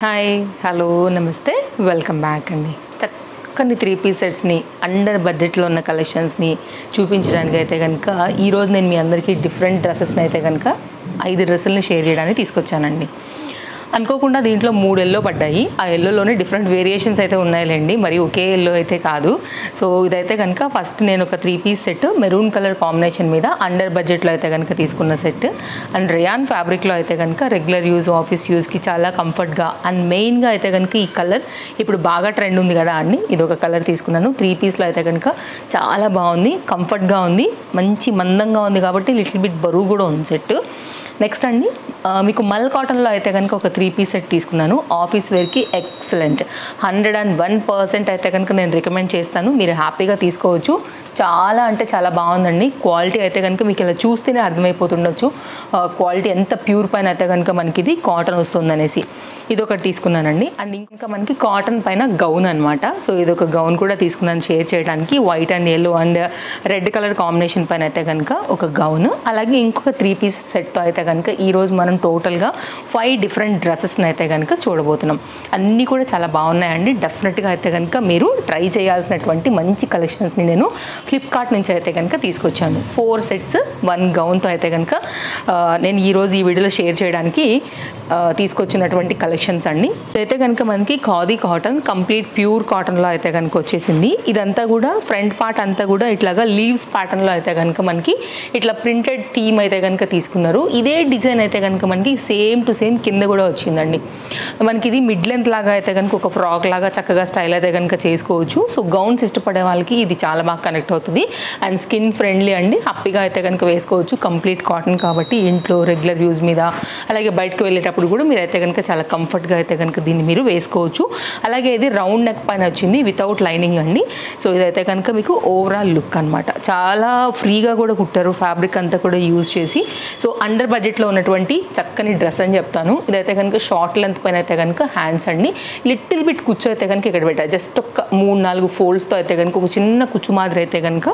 Hi hello నమస్తే welcome back అండి. చక్కని 3 పీస్ సెట్స్ని అండర్ బడ్జెట్లో ఉన్న కలెక్షన్స్ని చూపించడానికి అయితే కనుక ఈరోజు నేను మీ అందరికీ డిఫరెంట్ డ్రెస్సెస్ని అయితే కనుక 5 డ్రెస్సులని షేర్ చేయడానికి తీసుకొచ్చానండి. అనుకోకుండా దీంట్లో 3 ఎల్లో పడ్డాయి. ఆ ఎల్లోలోనే డిఫరెంట్ వేరియేషన్స్ అయితే ఉన్నాయిలేండి, మరి ఒకే ఎల్లో అయితే కాదు. సో ఇదైతే కనుక ఫస్ట్ నేను ఒక 3 piece set maroon colour combination మీద అండర్ బడ్జెట్లో అయితే కనుక తీసుకున్న సెట్. అండ్ రియాన్ ఫ్యాబ్రిక్లో అయితే కనుక రెగ్యులర్ యూజ్, ఆఫీస్ యూజ్కి చాలా కంఫర్ట్గా అండ్ మెయిన్గా అయితే కనుక ఈ కలర్ ఇప్పుడు బాగా ట్రెండ్ ఉంది కదా అండి, ఇది ఒక కలర్ తీసుకున్నాను. 3 పీస్లో అయితే కనుక చాలా బాగుంది, కంఫర్ట్గా ఉంది, మంచి మందంగా ఉంది కాబట్టి లిటిల్ బిట్ బరువు కూడా ఉంది సెట్. నెక్స్ట్ అండి మీకు మల్ కాటన్లో అయితే కనుక ఒక 3 పీస్ సెట్ తీసుకున్నాను. ఆఫీస్ వేర్కి ఎక్సలెంట్, 101% అయితే కనుక నేను రికమెండ్ చేస్తాను. మీరు హ్యాపీగా తీసుకోవచ్చు. చాలా అంటే చాలా బాగుందండి. క్వాలిటీ అయితే కనుక మీకు ఇలా చూస్తేనే అర్థమైపోతుండొచ్చు క్వాలిటీ ఎంత ప్యూర్ పైన అయితే కనుక మనకి ఇది కాటన్ వస్తుందనేసి. ఇది ఒకటి తీసుకున్నానండి. అండ్ ఇంకా మనకి కాటన్ పైన గౌన్ అనమాట. సో ఇది ఒక గౌన్ కూడా తీసుకున్నాను షేర్ చేయడానికి. White and yellow and red colour combination పైన అయితే కనుక ఒక గౌన్. అలాగే ఇంకొక 3 పీస్ సెట్తో అయితే కనుక ఈరోజు మనం టోటల్గా 5 డిఫరెంట్ డ్రెస్సెస్ని అయితే కనుక చూడబోతున్నాం. అన్నీ కూడా చాలా బాగున్నాయండి. డెఫినెట్గా అయితే కనుక మీరు ట్రై చేయాల్సినటువంటి మంచి కలెక్షన్స్ని నేను ఫ్లిప్కార్ట్ నుంచి అయితే కనుక తీసుకొచ్చాను. 4 సెట్స్ 1 గౌన్తో అయితే కనుక నేను ఈరోజు ఈ వీడియోలో షేర్ చేయడానికి తీసుకొచ్చినటువంటి కలెక్షన్స్ అండి. ఇదైతే కనుక మనకి ఖాదీ కాటన్, కంప్లీట్ ప్యూర్ కాటన్లో అయితే కనుక వచ్చేసింది. ఇదంతా కూడా ఫ్రంట్ పార్ట్ అంతా కూడా ఇట్లాగా లీవ్స్ ప్యాటర్న్లో అయితే కనుక మనకి ఇట్లా ప్రింటెడ్ థీమ్ అయితే కనుక తీసుకున్నారు. ఇదే డిజైన్ అయితే కనుక మనకి సేమ్ టు సేమ్ కింద కూడా వచ్చిందండి. మనకి ఇది మిడ్ లెంత్ లాగా అయితే కనుక ఒక ఫ్రాక్ లాగా చక్కగా స్టైల్ అయితే కనుక చేసుకోవచ్చు. సో గౌన్స్ ఇష్టపడే వాళ్ళకి ఇది చాలా బాగా కనెక్ట్ అవుతుంది. అండ్ స్కిన్ ఫ్రెండ్లీ అండి, హ్యాపీగా అయితే కనుక వేసుకోవచ్చు. కంప్లీట్ కాటన్ కాబట్టి ఇంట్లో రెగ్యులర్ యూజ్ మీద అలాగే బయటకు వెళ్ళేటప్పుడు కూడా మీరు అయితే కనుక చాలా కంఫర్ట్గా అయితే కనుక దీన్ని మీరు వేసుకోవచ్చు. అలాగే ఇది రౌండ్ నెక్ పైన వచ్చింది వితౌట్ లైనింగ్ అండి. సో ఇదైతే కనుక మీకు ఓవరాల్ లుక్ అనమాట. చాలా ఫ్రీగా కూడా కుట్టారు, ఫ్యాబ్రిక్ అంతా కూడా యూజ్ చేసి. సో అండర్ బడ్జెట్లో ఉన్నటువంటి చక్కని డ్రెస్ అని చెప్తాను. ఇదైతే కనుక షార్ట్ లెంత్ పైన అయితే కనుక హ్యాండ్స్ అండి, లిటిల్ బిట్ కుచ్చు అయితే కనుక ఇక్కడ పెట్టారు. జస్ట్ ఒక 3-4 ఫోల్డ్స్తో అయితే కనుక ఒక చిన్న కుచ్చు మాదిరి అయితే కనుక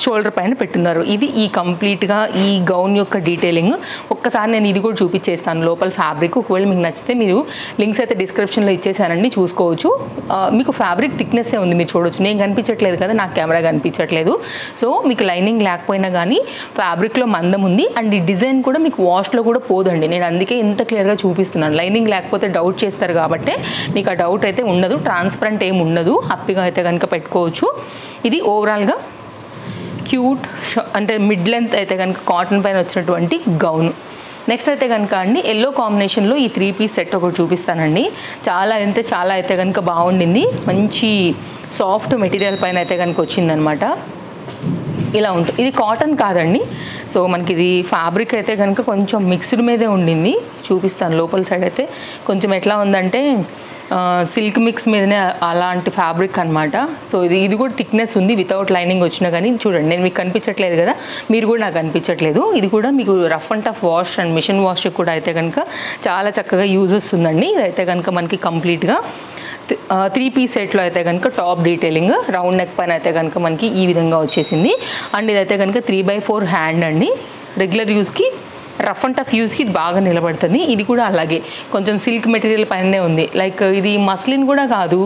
షోల్డర్ పైన పెట్టున్నారు. ఇది ఈ కంప్లీట్గా ఈ గౌన్ యొక్క డీటెయిలింగ్. ఒక్కసారి నేను ఇది కూడా చూపించేస్తాను లోపల ఫ్యాబ్రిక్. ఒకవేళ మీకు నచ్చితే మీరు లింక్స్ అయితే డిస్క్రిప్షన్లో ఇచ్చేసానండి, చూసుకోవచ్చు. మీకు ఫ్యాబ్రిక్ థిక్నెస్సే ఉంది, మీరు చూడవచ్చు. నేను కనిపించట్లేదు కదా, నాకు కెమెరా కనిపించట్లేదు. సో మీకు లైనింగ్ లేకపోయినా కానీ ఫ్యాబ్రిక్లో మందం ఉంది. అండ్ ఈ డిజైన్ కూడా మీకు వాష్లో కూడా పోదండి. నేను అందుకే ఇంత క్లియర్గా చూపిస్తున్నాను. లైనింగ్ లేకపోతే డౌట్ చేస్తారు కాబట్టి మీకు ఆ డౌట్ అయితే ఉండదు. ట్రాన్స్పరెంట్ ఏమి ఉండదు, హ్యాపీగా అయితే కనుక పెట్టుకోవచ్చు. ఇది ఓవరాల్గా క్యూట్ అంటే మిడ్ లెంత్ అయితే కనుక కాటన్ పైన వచ్చినటువంటి గౌన్. నెక్స్ట్ అయితే కనుక అండి ఎల్లో కాంబినేషన్లో ఈ 3 పీస్ సెట్ ఒకటి చూపిస్తానండి. చాలా అంటే చాలా అయితే కనుక బాగుండింది. మంచి సాఫ్ట్ మెటీరియల్ పైన అయితే కనుక వచ్చిందనమాట. ఇలా ఉంటుంది. ఇది కాటన్ కాదండి. సో మనకి ఇది ఫ్యాబ్రిక్ అయితే కనుక కొంచెం మిక్స్డ్ మీదే ఉండింది. చూపిస్తాను లోపల సైడ్ అయితే కొంచెం ఎట్లా ఉందంటే సిల్క్ మిక్స్ మీదనే అలాంటి ఫ్యాబ్రిక్ అనమాట. సో ఇది కూడా థిక్నెస్ ఉంది వితౌట్ లైనింగ్ వచ్చినా కానీ. చూడండి, నేను మీకు కనిపించట్లేదు కదా, మీరు కూడా నాకు కనిపించట్లేదు. ఇది కూడా మీకు rough and tough wash and machine wash కూడా అయితే కనుక చాలా చక్కగా యూజ్ వస్తుందండి. ఇదైతే కనుక మనకి కంప్లీట్గా 3 పీస్ సెట్లో అయితే కనుక టాప్ డీటెయిలింగ్ రౌండ్ నెక్ పైన అయితే కనుక మనకి ఈ విధంగా వచ్చేసింది. అండ్ ఇదైతే కనుక 3/4 హ్యాండ్ అండి. రెగ్యులర్ యూస్కి, రఫ్ అండ్ టఫ్ యూస్కి ఇది బాగా నిలబడుతుంది. ఇది కూడా అలాగే కొంచెం సిల్క్ మెటీరియల్ పైనే ఉంది. లైక్ ఇది మస్లిన్ కూడా కాదు,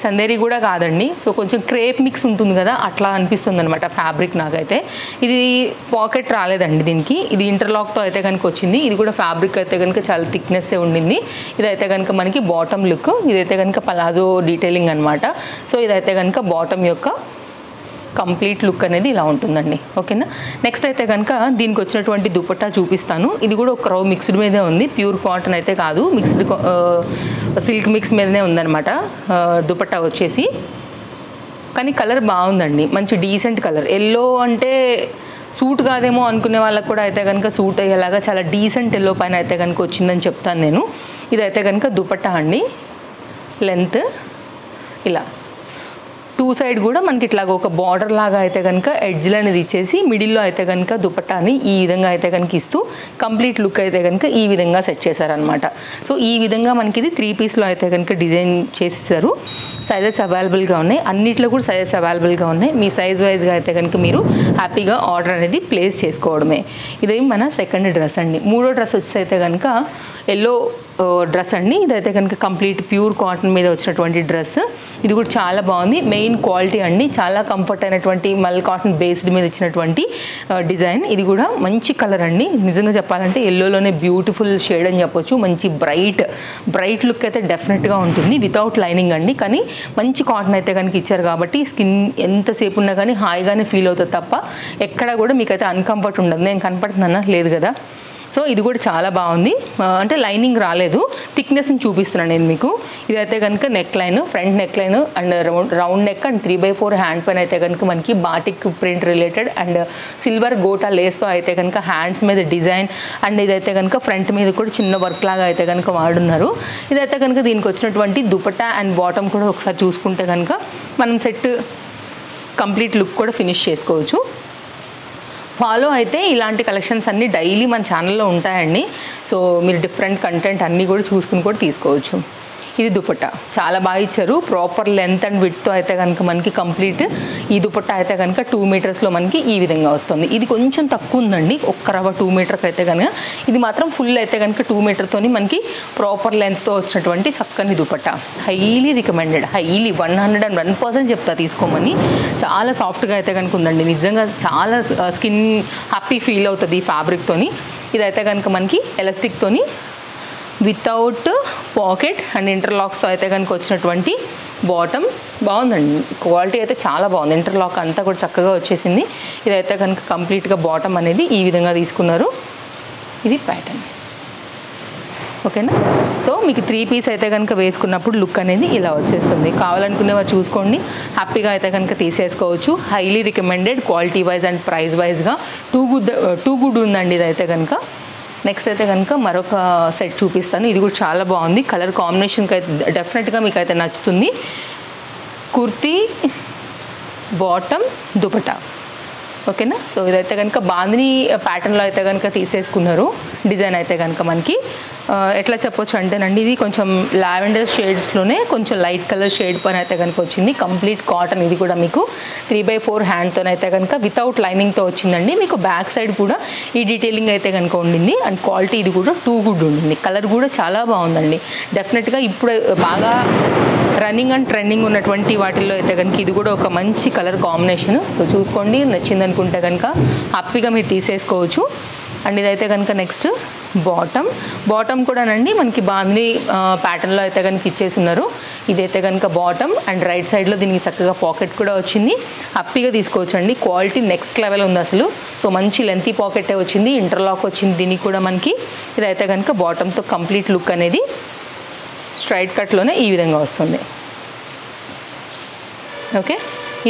చందేరి కూడా కాదండి. సో కొంచెం క్రేప్ మిక్స్ ఉంటుంది కదా, అట్లా అనిపిస్తుంది అనమాట ఫ్యాబ్రిక్ నాకైతే. ఇది పాకెట్ రాలేదండి దీనికి, ఇది ఇంటర్లాక్తో అయితే కనుక వచ్చింది. ఇది కూడా ఫ్యాబ్రిక్ అయితే కనుక చాలా థిక్నెస్సే ఉండింది. ఇదైతే కనుక మనకి బాటమ్ లుక్. ఇదైతే కనుక పలాజో డీటెయిలింగ్ అనమాట. సో ఇదైతే కనుక బాటమ్ యొక్క కంప్లీట్ లుక్ అనేది ఇలా ఉంటుందండి. ఓకేనా. నెక్స్ట్ అయితే కనుక దీనికి వచ్చినటువంటి దుపట్టా చూపిస్తాను. ఇది కూడా ఒక రౌ మిక్స్డ్ మీదే ఉంది, ప్యూర్ కాటన్ అయితే కాదు, మిక్స్డ్ సిల్క్ మిక్స్ మీదనే ఉందన్నమాట దుపట్టా వచ్చేసి. కానీ కలర్ బాగుందండి, మంచి డీసెంట్ కలర్. ఎల్లో అంటే సూట్ కాదేమో అనుకునే వాళ్ళకి కూడా అయితే కనుక సూట్ అయ్యేలాగా చాలా డీసెంట్ ఎల్లో పైన అయితే కనుక వచ్చిందని చెప్తాను నేను. ఇదైతే కనుక దుపట్టా అండి, లెంత్ ఇలా 2 సైడ్ కూడా మనకి ఇట్లాగ ఒక బార్డర్ లాగా అయితే కనుక ఎడ్జ్లు అనేది ఇచ్చేసి మిడిల్లో అయితే కనుక దుపట్టాని ఈ విధంగా అయితే కనుక ఇస్తూ కంప్లీట్ లుక్ అయితే కనుక ఈ విధంగా సెట్ చేశారనమాట. సో ఈ విధంగా మనకి ఇది 3 పీస్లో అయితే కనుక డిజైన్ చేసేసారు. సైజెస్ అవైలబుల్గా ఉన్నాయి, అన్నిట్లో కూడా సైజెస్ అవైలబుల్గా ఉన్నాయి. మీ సైజ్ వైజ్గా అయితే కనుక మీరు హ్యాపీగా ఆర్డర్ అనేది ప్లేస్ చేసుకోవడమే. ఇది మన సెకండ్ డ్రెస్ అండి. మూడో డ్రెస్ వచ్చి అయితే కనుక ఎల్లో డ్రెస్ అండి. ఇదైతే కనుక కంప్లీట్ ప్యూర్ కాటన్ మీద వచ్చినటువంటి డ్రెస్. ఇది కూడా చాలా బాగుంది. మెయిన్ క్వాలిటీ అండి, చాలా కంఫర్ట్ అయినటువంటి మల్ కాటన్ బేస్డ్ మీద ఇచ్చినటువంటి డిజైన్. ఇది కూడా మంచి కలర్ అండి, నిజంగా చెప్పాలంటే ఎల్లోలోనే బ్యూటిఫుల్ షేడ్ అని చెప్పొచ్చు. మంచి బ్రైట్ లుక్ అయితే డెఫినెట్గా ఉంటుంది. వితౌట్ లైనింగ్ అండి, కానీ మంచి కాటన్ అయితే కనుక ఇచ్చారు కాబట్టి స్కిన్ ఎంతసేపు ఉన్నా కానీ హాయిగానే ఫీల్ అవుతుంది తప్ప ఎక్కడ కూడా మీకైతే అన్కంఫర్ట్ ఉండదు. నేను కనపడుతున్నానా? లేదు కదా. సో ఇది కూడా చాలా బాగుంది. అంటే లైనింగ్ రాలేదు, థిక్నెస్ని చూపిస్తున్నాను నేను మీకు. ఇదైతే కనుక neck line, front neck line and round neck and 3/4 hand పైన అయితే కనుక మనకి batik print related and silver gota లేస్తో అయితే కనుక హ్యాండ్స్ మీద డిజైన్ అండ్ ఇదైతే కనుక ఫ్రంట్ మీద కూడా చిన్న వర్క్ లాగా అయితే కనుక వాడున్నారు. ఇదైతే కనుక దీనికి వచ్చినటువంటి దుపట్టా అండ్ బాటమ్ కూడా ఒకసారి చూసుకుంటే కనుక మనం సెట్ కంప్లీట్ లుక్ కూడా ఫినిష్ చేసుకోవచ్చు. ఫాలో అయితే ఇలాంటి కలెక్షన్స్ అన్నీ డైలీ మన ఛానల్లో ఉంటాయండి. సో మీరు డిఫరెంట్ కంటెంట్ అన్నీ కూడా చూసుకుని కూడా తీసుకోవచ్చు. ఇది దుపట్టా చాలా బాగా ఇచ్చారు, ప్రాపర్ లెంత్ అండ్ విడ్త్తో అయితే కనుక మనకి కంప్లీట్ ఈ దుపట్టా అయితే కనుక 2 మీటర్స్లో మనకి ఈ విధంగా వస్తుంది. ఇది కొంచెం తక్కువ ఉందండి, ఒక్క రవ్వ 2 మీటర్కి అయితే కనుక. ఇది మాత్రం ఫుల్ అయితే కనుక 2 మీటర్తోని మనకి ప్రాపర్ లెంత్తో వచ్చినటువంటి చక్కని దుపట్టా. హైలీ రికమెండెడ్, హైలీ 101% చెప్తా తీసుకోమని. చాలా సాఫ్ట్గా అయితే కనుక ఉందండి, నిజంగా చాలా స్కిన్ హ్యాపీ ఫీల్ అవుతుంది ఈ ఫ్యాబ్రిక్తోని. ఇదైతే కనుక మనకి ఎలాస్టిక్తోని వితౌట్ పాకెట్ అండ్ ఇంటర్లాక్స్తో అయితే కనుక వచ్చినటువంటి బాటమ్. బాగుందండి, క్వాలిటీ అయితే చాలా బాగుంది. ఇంటర్లాక్ అంతా కూడా చక్కగా వచ్చేసింది. ఇదైతే కనుక కంప్లీట్గా బాటమ్ అనేది ఈ విధంగా తీసుకున్నారు. ఇది ప్యాటర్న్, ఓకేనా. సో మీకు 3 పీస్ అయితే కనుక వేసుకున్నప్పుడు లుక్ అనేది ఇలా వచ్చేస్తుంది. కావాలనుకునే వారు చూసుకోండి, హ్యాపీగా అయితే కనుక తీసేసుకోవచ్చు. Highly recommended quality wise and price వైజ్గా టూ గుడ్ ఉందండి ఇదైతే కనుక. నెక్స్ట్ అయితే కనుక మరొక సెట్ చూపిస్తాను. ఇది కూడా చాలా బాగుంది, కలర్ కాంబినేషన్కి అయితే డెఫినెట్గా మీకు అయితే నచ్చుతుంది. కుర్తీ బాటమ్ దుపట్టా, ఓకేనా. సో ఇదైతే కనుక బాందిని ప్యాటర్న్లో అయితే కనుక తీసేసుకున్నారు. డిజైన్ అయితే కనుక మనకి ఎట్లా చెప్పొచ్చు అంటేనండి, ఇది కొంచెం లావెండర్ షేడ్స్లోనే కొంచెం లైట్ కలర్ షేడ్ పైన అయితే కనుక వచ్చింది. Complete cotton. ఇది కూడా మీకు 3/4 హ్యాండ్తో అయితే కనుక వితౌట్ లైనింగ్తో వచ్చిందండి. మీకు బ్యాక్ సైడ్ కూడా ఈ డీటెయిలింగ్ అయితే కనుక ఉండింది అండ్ క్వాలిటీ ఇది కూడా టూ గుడ్ ఉండింది. కలర్ కూడా చాలా బాగుందండి. డెఫినెట్గా ఇప్పుడు బాగా రన్నింగ్ అండ్ ట్రెండింగ్ ఉన్నటువంటి వాటిల్లో అయితే కనుక ఇది కూడా ఒక మంచి కలర్ కాంబినేషన్. సో చూసుకోండి, నచ్చింది అనుకుంటే కనుక హ్యాపీగా మీరు తీసేసుకోవచ్చు. అండ్ ఇదైతే కనుక నెక్స్ట్ బాటమ్ కూడానండి మనకి బాందిని ప్యాటర్న్లో అయితే కనుక ఇచ్చేస్తున్నారు. ఇదైతే కనుక బాటమ్ అండ్ రైట్ సైడ్లో దీనికి చక్కగా పాకెట్ కూడా వచ్చింది. హ్యాపీగా తీసుకోవచ్చు అండి. క్వాలిటీ నెక్స్ట్ లెవెల్ ఉంది అసలు. సో మంచి లెంతీ పాకెటే వచ్చింది, ఇంటర్లాక్ వచ్చింది దీనికి కూడా మనకి. ఇదైతే కనుక బాటమ్తో కంప్లీట్ లుక్ అనేది స్ట్రైట్ కట్లోనే ఈ విధంగా వస్తుంది. ఓకే,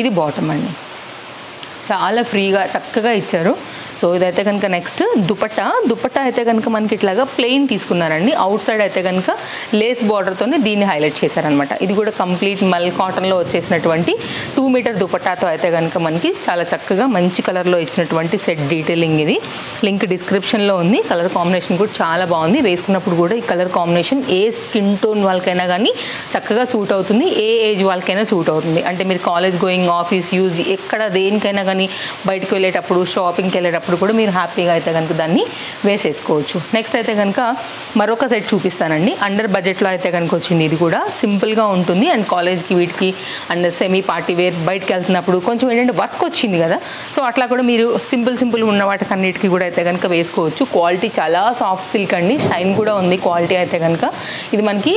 ఇది బాటమ్ అండి, చాలా ఫ్రీగా చక్కగా ఇచ్చారు. సో ఇదైతే కనుక నెక్స్ట్ దుపట్టా అయితే కనుక మనకి ఇట్లాగా ప్లెయిన్ తీసుకున్నారండి. అవుట్ సైడ్ అయితే కనుక లేస్ బార్డర్తోనే దీన్ని హైలైట్ చేశారనమాట. ఇది కూడా కంప్లీట్ మల్ కాటన్లో వచ్చేసినటువంటి 2 మీటర్ దుపట్టాతో అయితే కనుక మనకి చాలా చక్కగా మంచి కలర్లో ఇచ్చినటువంటి సెట్ డీటెయిలింగ్. ఇది లింక్ డిస్క్రిప్షన్లో ఉంది. కలర్ కాంబినేషన్ కూడా చాలా బాగుంది. వేసుకున్నప్పుడు కూడా ఈ కలర్ కాంబినేషన్ ఏ స్కిన్ టోన్ వాళ్ళకైనా కానీ చక్కగా సూట్ అవుతుంది, ఏ ఏజ్ వాళ్ళకైనా సూట్ అవుతుంది. అంటే మీరు కాలేజ్ గోయింగ్, ఆఫీస్ యూజ్, ఎక్కడ దేనికైనా కానీ బయటకు వెళ్ళేటప్పుడు, షాపింగ్కి వెళ్ళేటప్పుడు కూడా మీరు హ్యాపీగా అయితే కనుక దాన్ని వేసేసుకోవచ్చు. నెక్స్ట్ అయితే కనుక మరొక సెట్ చూపిస్తానండి. అండర్ బడ్జెట్లో అయితే కనుక వచ్చింది. ఇది కూడా సింపుల్గా ఉంటుంది అండ్ కాలేజ్కి వీటికి అండ్ సెమీ పార్టీ వేర్ బయటకు వెళ్తున్నప్పుడు కొంచెం ఏంటంటే వర్క్ వచ్చింది కదా, సో అట్లా కూడా మీరు సింపుల్ ఉన్న వాటికి అన్నిటికీ కూడా అయితే కనుక వేసుకోవచ్చు. క్వాలిటీ చాలా సాఫ్ట్ సిల్క్ అండి, షైన్ కూడా ఉంది క్వాలిటీ అయితే కనుక. ఇది మనకి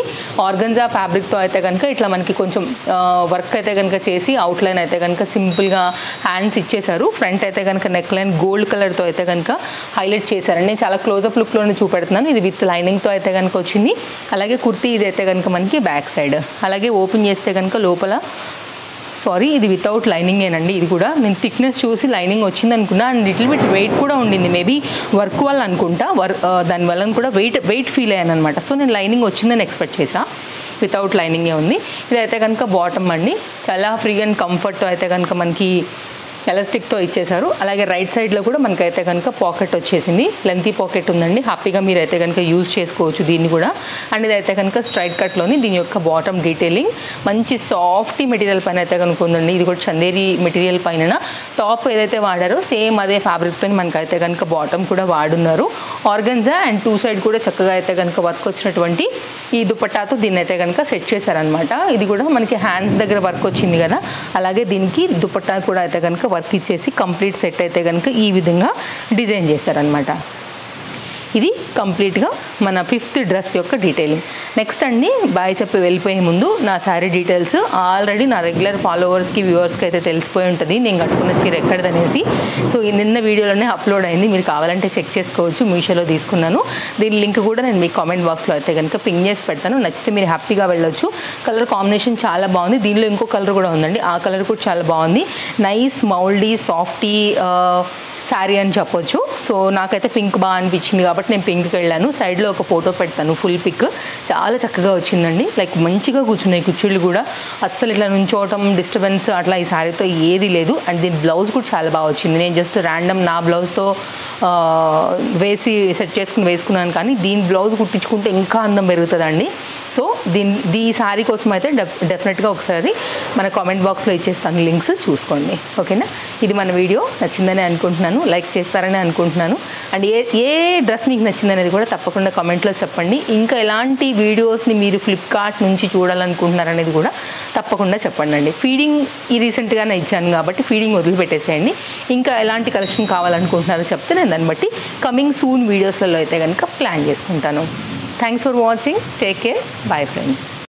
ఆర్గంజా ఫ్యాబ్రిక్తో అయితే కనుక ఇట్లా మనకి కొంచెం వర్క్ అయితే కనుక చేసి అవుట్లైన్ అయితే కనుక సింపుల్గా హ్యాండ్స్ ఇచ్చేసారు. ఫ్రంట్ అయితే కనుక నెక్ లైన్ గోల్డ్ కలర్తో అయితే కనుక హైలైట్ చేశారండి. నేను చాలా క్లోజప్ లుక్లోనే చూపెడుతున్నాను. ఇది విత్ లైనింగ్తో అయితే కనుక వచ్చింది. అలాగే కుర్తీ ఇది అయితే కనుక మనకి బ్యాక్ సైడ్. అలాగే ఓపెన్ చేస్తే కనుక లోపల ఇది వితౌట్ లైనింగేనండి. ఇది కూడా నేను థిక్నెస్ చూసి లైనింగ్ వచ్చింది అనుకున్నా అండ్ లిటిల్ బిట్ వెయిట్ కూడా ఉండింది. మేబీ వర్క్ వల్ల అనుకుంటా, దానివల్ల కూడా వెయిట్ ఫీల్ అయ్యాను అనమాట. సో నేను లైనింగ్ వచ్చిందని ఎక్స్పెక్ట్ చేసా. వితౌట్ లైనింగే ఉంది. ఇదైతే కనుక బాటమ్ అండి, చాలా ఫ్రీ అండ్ కంఫర్ట్ అయితే కనుక మనకి ఎలాస్టిక్తో ఇచ్చేసారు. అలాగే రైట్ సైడ్లో కూడా మనకైతే కనుక పాకెట్ వచ్చేసింది, లెంతీ పాకెట్ ఉందండి. హ్యాపీగా మీరైతే కనుక యూజ్ చేసుకోవచ్చు దీన్ని కూడా. అండ్ ఇదైతే కనుక స్ట్రైట్ కట్లోని దీని యొక్క బాటమ్ డీటెయిలింగ్ మంచి సాఫ్టీ మెటీరియల్ పైన అయితే కనుక ఉందండి. ఇది కూడా చందేరి మెటీరియల్ పైన టాప్ ఏదైతే వాడారో సేమ్ అదే ఫ్యాబ్రిక్తో మనకైతే కనుక బాటమ్ కూడా వాడున్నారు. ఆర్గన్జా అండ్ టూ సైడ్ కూడా చక్కగా అయితే కనుక వర్క్ వచ్చినటువంటి ఈ దుపట్టాతో దీన్ని అయితే కనుక సెట్ చేశారనమాట. ఇది కూడా మనకి హ్యాండ్స్ దగ్గర వర్క్ వచ్చింది కదా, అలాగే దీనికి దుపట్టా కూడా అయితే కనుక వర్క్ ఇచ్చేసి కంప్లీట్ సెట్ అయితే కనుక ఈ విధంగా డిజైన్ చేశారనమాట. ఇది కంప్లీట్గా మన 5th డ్రెస్ యొక్క డీటెయిలింగ్. నెక్స్ట్ అండి, బాయ్ చెప్పి వెళ్ళిపోయే ముందు నా శారీ డీటెయిల్స్ ఆల్రెడీ నా రెగ్యులర్ ఫాలోవర్స్కి వ్యూవర్స్కి అయితే తెలిసిపోయి ఉంటుంది నేను కట్టుకున్న చీర ఎక్కడదనేసి. సో నిన్న వీడియోలోనే అప్లోడ్ అయింది, మీరు కావాలంటే చెక్ చేసుకోవచ్చు. మీషోలో తీసుకున్నాను. దీని లింక్ కూడా నేను మీ కామెంట్ బాక్స్లో అయితే కనుక పింగ్ చేసి పెడతాను. నచ్చితే మీరు హ్యాపీగా వెళ్ళొచ్చు. కలర్ కాంబినేషన్ చాలా బాగుంది. దీనిలో ఇంకో కలర్ కూడా ఉందండి, ఆ కలర్ కూడా చాలా బాగుంది. నైస్ మౌల్డీ సాఫ్టీ శారీ అని చెప్పొచ్చు. సో నాకైతే పింక్ బాగా అనిపించింది కాబట్టి నేను పింక్కి వెళ్ళాను. సైడ్లో ఒక ఫోటో పెడతాను, ఫుల్ పిక్. చాలా చక్కగా వచ్చిందండి, లైక్ మంచిగా కూర్చున్నాయి కుర్చీలు కూడా. అస్సలు ఇట్లా నుంచోవటం డిస్టర్బెన్స్ అట్లా ఈ శారీతో ఏది లేదు. అండ్ దీని బ్లౌజ్ కూడా చాలా బాగా వచ్చింది. నేను జస్ట్ ర్యాండమ్ నా బ్లౌజ్తో వేసి సెట్ చేసుకుని వేసుకున్నాను, కానీ దీని బ్లౌజ్ కుట్టించుకుంటే ఇంకా అందం పెరుగుతుందండి. సో ఈ శారీ కోసం అయితే డెఫినెట్గా ఒకసారి మన కామెంట్ బాక్స్లో ఇచ్చేస్తాను లింక్స్, చూసుకోండి. ఓకేనా? ఇది మన వీడియో నచ్చిందని అనుకుంటున్నాను, లైక్ చేస్తారని అనుకుంటున్నాను. అండ్ ఏ డ్రెస్ మీకు నచ్చిందనేది కూడా తప్పకుండా కామెంట్లో చెప్పండి. ఇంకా ఎలాంటి వీడియోస్ని మీరు ఫ్లిప్కార్ట్ నుంచి చూడాలనుకుంటున్నారనేది కూడా తప్పకుండా చెప్పండి అండి. ఫీడింగ్ రీసెంట్గానే ఇచ్చాను కాబట్టి ఫీడింగ్ వదిలిపెట్టేసేయండి. ఇంకా ఎలాంటి కలెక్షన్ కావాలనుకుంటున్నారో చెప్తే నేను దాన్ని బట్టి కమింగ్ సూన్ వీడియోస్లలో అయితే కనుక ప్లాన్ చేసుకుంటాను. Thanks for watching. Take care. Bye friends.